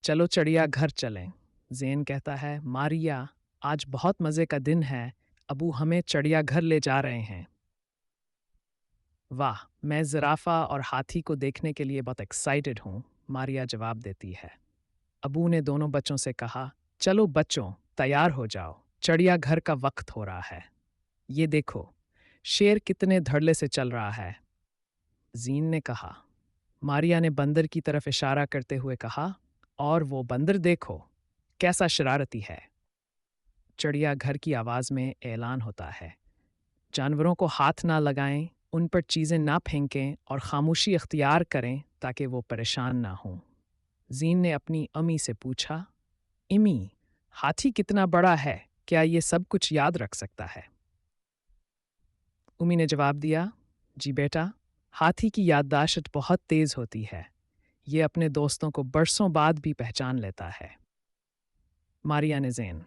चलो चिड़िया घर चलें। ज़ेन कहता है, मारिया, आज बहुत मज़े का दिन है। अबू हमें चिड़िया घर ले जा रहे हैं। वाह, मैं ज़िराफ़ा और हाथी को देखने के लिए बहुत एक्साइटेड हूँ, मारिया जवाब देती है। अबू ने दोनों बच्चों से कहा, चलो बच्चों, तैयार हो जाओ, चिड़िया घर का वक्त हो रहा है। ये देखो, शेर कितने धड़ल्ले से चल रहा है। ज़ीन ने कहा। मारिया ने बंदर की तरफ इशारा करते हुए कहा, और वो बंदर देखो, कैसा शरारती है। चिड़िया घर की आवाज़ में ऐलान होता है, जानवरों को हाथ ना लगाएं, उन पर चीज़ें ना फेंकें और खामोशी अख्तियार करें ताकि वो परेशान ना हों। ज़ीन ने अपनी अम्मी से पूछा, इमी, हाथी कितना बड़ा है, क्या ये सब कुछ याद रख सकता है? उम्मी ने जवाब दिया, जी बेटा, हाथी की याददाश्त बहुत तेज़ होती है। ये अपने दोस्तों को बरसों बाद भी पहचान लेता है। मारिया ने ज़ेन